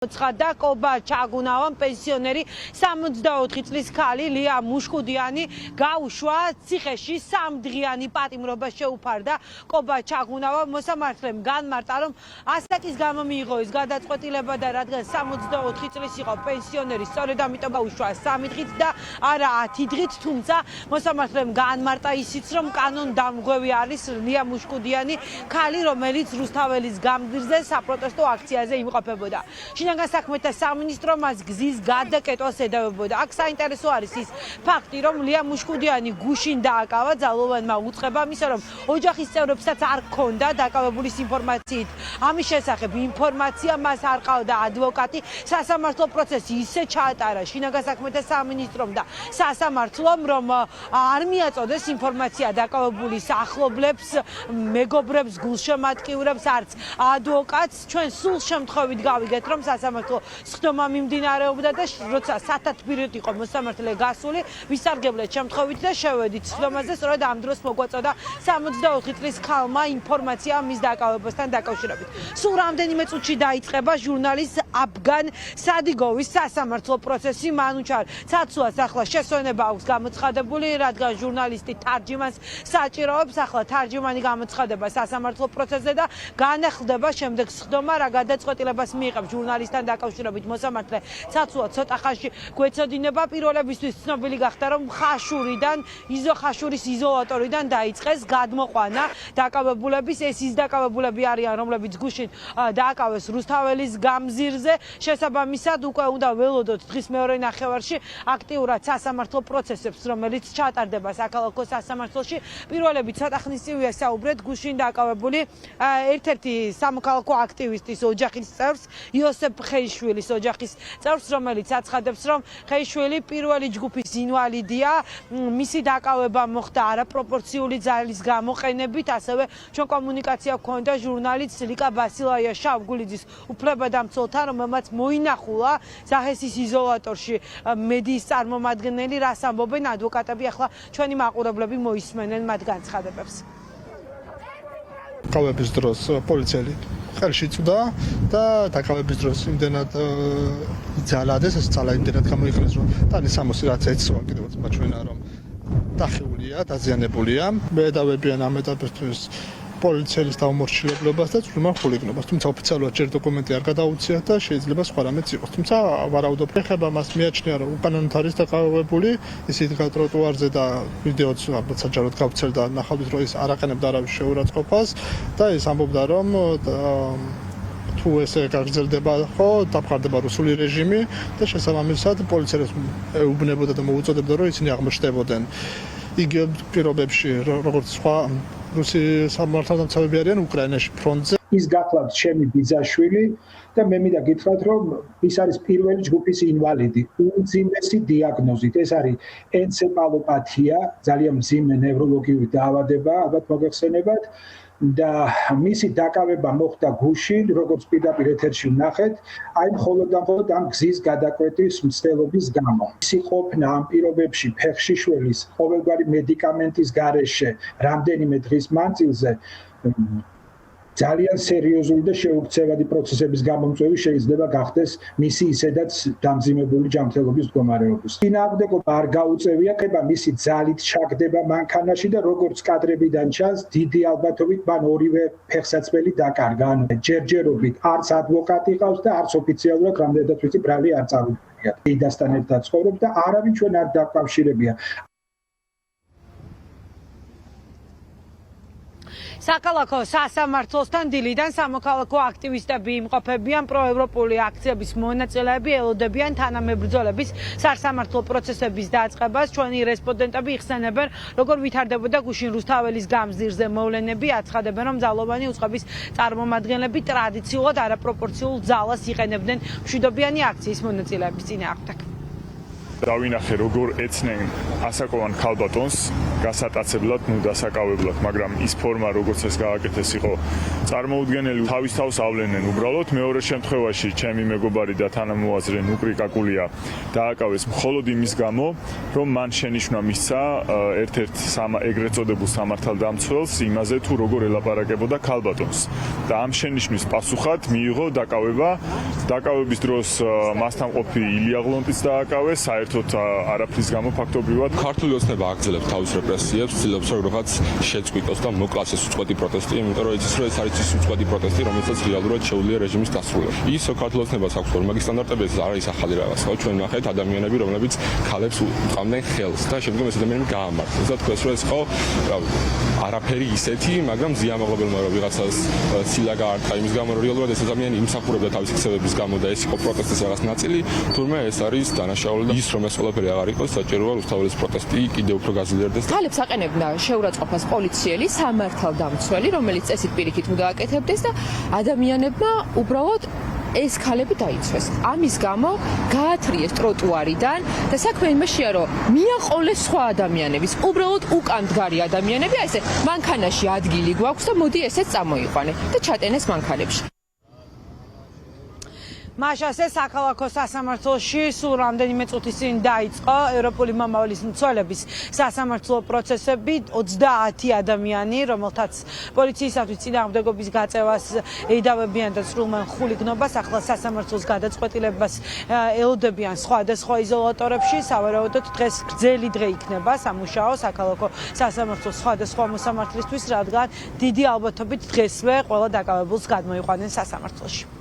ცხადა კობა ჩაგუნავან პენსიონერი 64 წლის ქალი ლია მუშკუდიანი გაუშვა ციხეში 3 დღიანი პატიმრობა შეუფარდა კობა ჩაგუნავა მოსამართლემ განმარტა რომ ასაკის გამო მიიღო ეს გადაწყვეტილება და რადგან 64 წლის იყო პენსიონერი სწორედ ამიტომ გაუშვა 3 დღით და არა 10 დღით თუმცა მოსამართლემ განმარტა ისიც რომ კანონდამღვევი არის ლია მუშკუდიანი ქალი რომელიც რუსთაველის გამზირზე საპროტესტო აქციაზე იმყოფებოდა საქმეთა სამინისტრო მას გზის გადაკეტვას ედავებოდა. აქ საინტერესო არის ის ფაქტი, რომ ლია მუშკუდიანი გუშინ დააკავა ძალოვანმა უწყებამ, ისე რომ ოჯახის წევრებსაც არ ჰქონდა დაკავებულის ინფორმაციით. ამის შესახებ ინფორმაცია მას არ ყავდა ადვოკატი, სასამართლო პროცესი ისე ჩაატარა შინაგან საქმეთა სამინისტრომ და სასამართლომ, რომ არ მიაწოდეს ინფორმაცია დაკავებულის ახლობლებს, მეგობრებს, გულშემატკივრებს, არც ადვოკატს. ჩვენ სულ შემთხვევით გავიგეთ, რომ სასამართლო სხდომა მიმდინარეობდა და როცა სათათბიროდ იყო მოსამართლე გასული, ვისარგებლეთ შემთხვევით და შევედით სხდომაზე, სწორედ ამ დროს მოგვაწოდა 64 წლის ქალმა ინფორმაცია მის დაკავებასთან დაკავშირებით. სულ რამდენიმე წუთში დაიწყება ჟურნალისტ აბგან სადიგოვის სასამართლო პროცესი. მანუჩარ ცაცუას ახლა შესვენება აქვს გამოცხადებული, რადგან ჟურნალისტი თარჯიმანს საჭიროებს, ახლა თარჯიმანი გამოცხადება სასამართლო პროცესზე და განახლდება შემდეგ სხდომა, რა გადაწყვეტილებას მიიღებს ჟურნალისტთან დაკავშირებით მოსამართლე ცაცუა ცოტა ხანში გვეცოდინება. პირველებისთვის ცნობილი გახდა, რომ ხაშურის იზოლატორიდან დაიწყეს გადმოყვანა დაკავებულების. ეს ის დაკავებულები არიან, რომლებიც გუშინ დააკავეს რუსთაველის გამზირზე. შესაბამისად, უკვე უნდა ველოდოთ დღის მეორე ნახევარში აქტიურად სასამართლო პროცესებს, რომელიც ჩატარდება საქალაქო სასამართლოში. პირველები ცოტა ხნის წინ ვიასაუბრეთ გუშინ დააკავებული ერთ-ერთი სამოქალაქო აქტივისტის ოჯახის წევრს იოსებ ხეიშვილის ოჯახის წევრს, რომელიც აცხადებს, რომ ხეიშვილი პირველი ჯგუფის ინვალიდია, მისი დაკავება მოხდა არაპროპორციული ძალის გამოყენებით, ასევე ჩვენ კომუნიკაცია გვქონდა ჟურნალისტ ლიკა ბასილაია შავგულიძის უფლებადამცველთან, რომელმაც მოინახულა ზაჰესის იზოლატორში მედიის წარმომადგენელი, რას ამბობენ ადვოკატები, ახლა ჩვენი მაყურებლები მოისმენენ მათ განცხადებებს. დაკავების დროს პოლიციელი ხელში წვდა და დაკავების დროს იმდენად იძალადეს, ეს ძალა იმდენად გამოიყენეს, რომ ტანის 60 რაც ეცვა კიდევაც მაჩვენა, რომ დახეულია, დაზიანებულია. მე დავებიან ამ ეტაპისთვის პოლიციის დაუმორჩილებლობას და წვრილმან ხულიგნობას. თუმცა ოფიციალურად ჯერ დოკუმენტი არ გადაუციათ და შეიძლება სხვა რამეც იყოს. თუმცა ვარაუდობ, ხება მას მიაჩნია, რომ უკანონოდ არის დაკავებული, ისიც ტროტუარზე და ვიდეოც ალბათ საჯაროდ გავწერდა, ნახავთ, რომ ის არ აყენებდა არავის შეურაცხყოფას და ის ამბობდა, რომ თუ ესე გაგრძელდება, ხო, დაფარდება რუსული რეჟიმი და შესაბამისად პოლიციას ეუბნებოდა და მოუწოდებდა, რომ ისინი აღმოჩნდებოდნენ იგივე პირობებში, როგორც სხვა რუსი სამართალდამცავები არიან უკრაინაში ფრონტზე. ის გახლავთ ჩემი ბიძაშვილი და მე მინდა გითხრათ, რომ ის არის პირველი ჯგუფის ინვალიდი, უმძიმესი დიაგნოზით. ეს არის ენცეფალოპათია, ძალიან მძიმე ნევროლოგიური დაავადება, ალბათ მოგეხსენებათ. და მისი დაკავება მოხდა გუშინ, როგორც პირდაპირ ეთერში ვნახეთ, აი მხოლოდ ამ გზის გადაკვეთის მცდელობის გამო. მისი ყოფნა ამ პირობებში ფეხშიშველის ყოველგვარი მედიკამენტის გარეშე რამდენიმე დღის მანძილზე ძალიან სერიოზული და შეუქცევადი პროცესების გამომწვევი შეიძლება გახდეს მისი ისედაც დამძიმებული ჯანმრთელობის მდგომარეობის. წინააღმდეგობა არ გაუწევია, ხება მისი ძალით ჩაგდება მანქანაში და როგორც კადრებიდან ჩანს, დიდი ალბათობით მან ორივე ფეხსაცმელი დაკარგა. ანუ ჯერჯერობით არც ადვოკატი ყავს და არც ოფიციალურად რამდენადაც ვიცი ბრალი არ წარუდგინია. იდასთან ერთად ცხოვრობს და არავინ ჩვენ არ დაკავშირებია. საქალაქო სასამართლოსთან დილიდან სამოქალაქო აქტივისტები იმყოფებიან, პროევროპული აქციების მონაწილეები ელოდებიან თანამებრძოლების სასამართლო პროცესების დაწყებას. ჩვენი რესპონდენტები იხსენებენ, როგორ ვითარდებოდა გუშინ რუსთაველის გამზირზე მოვლენები, აცხადებენ, რომ ძალოვანი უწყების წარმომადგენლები ტრადიციულად არაპროპორციულ ძალას იყენებდნენ მშვიდობიანი აქციის მონაწილეების წინააღმდეგ. დავინახე როგორ ეცნენ ასაკოვან ქალბატონს გასატაცებლად, დასაკავებლად, მაგრამ ის ფორმა როგორც ეს გააკეთეს იყო წარმოუდგენელი, თავის თავს ავლენენ უბრალოდ. მეორე შემთხვევაში ჩემი მეგობარი და თანამოაზრე ნუკრი კაკულია დააკავეს მხოლოდ იმის გამო, რომ მან შენიშვნა მისცა ერთ-ერთ ეგრეთ წოდებულ სამართალდამცველს იმაზე თუ როგორ ელაპარაკებოდა ქალბატონს. და ამ შენიშვნის პასუხად მიიღო დაკავება. დაკავების დროს მასთან ყოფი ილია ღლონტიც დააკავეს, საერთოდ არაფრის გამო ფაქტობრივად. ქართული ოცნება აგრძელებს თავის რეპრესიებს, ცდილობს რომ რაღაც შეწყვიტოს და მოკლას ეს უწყვეტი პროტესტი, იმიტომ რომ იცის რომ ეს არის ის უწყვეტი პროტესტი, რომელსაც რეალურად შეუძლია რეჟიმის დასრულება. ის ქართული ოცნებას აქვს ფორმაგი სტანდარტები, ეს არის ახალი რაღაც. ხო, ჩვენ ნახეთ ადამიანები, რომლებიც ქალებს უყამდნენ ხელს და შემდგომ ეს ადამიანები გაამართლეს და თქვეს რომ ეს ხო არაფერი ისეთი, მაგრამ ზიამაღლებელმა რომ ვიღაცას ცილა გაარტყა იმის გამო, რომ რეალურად ეს ადამიანი იმსახურებდა თავისი ქცევების გამო და ეს იყო პროტესტის რაღაც ნაწილი, თურმე ეს არის დანაშაული და ის რომ ეს ყველაფერი აღარ იყოს, საჭიროა რუსთაველის პროტესტი კიდევ უფრო გაზრდილდეს. ქალებს აყენებდა შეურაცხყოფას პოლიციელი, სამართალდამცველი, რომელიც წესით პირიქით მუდააკეთებდეს და ადამიანებმა უბრალოდ ეს ქალები დაიცვეს. ამის გამო გაათრიეს ტროტუარიდან და საქმე იმაშია, რომ მიაყოლეს სხვა ადამიანების, უბრალოდ უკან მდგარი ადამიანები, აი ესე მანქანაში ადგილი გვაქვს და მოდი ესეც წამოიყვანე და ჩატენეს მანქანებში. მაშასე საქალაქო სასამართლოში სულ რამდენიმე წუთის წინ დაიწყო ევროპული მომავლის მცველების სასამართლო პროცესები 30 ადამიანი, რომელთაც პოლიციისათვის წინააღმდეგობის გაწევას ედავებიან და სრულმან ხულიგნობას, ახლა სასამართლოს გადაწყვეტილებას ელოდებიან სხვადასხვა იზოლატორებში. სავარაუდოდ დღეს გრძელი დღე იქნება სამუშაო საქალაქო სასამართლოს სხვადასხვა მოსამართლისთვის, რადგან დიდი ალბათობით დღესვე ყველა დაკავებულს გადმოიყვანენ სასამართლოში.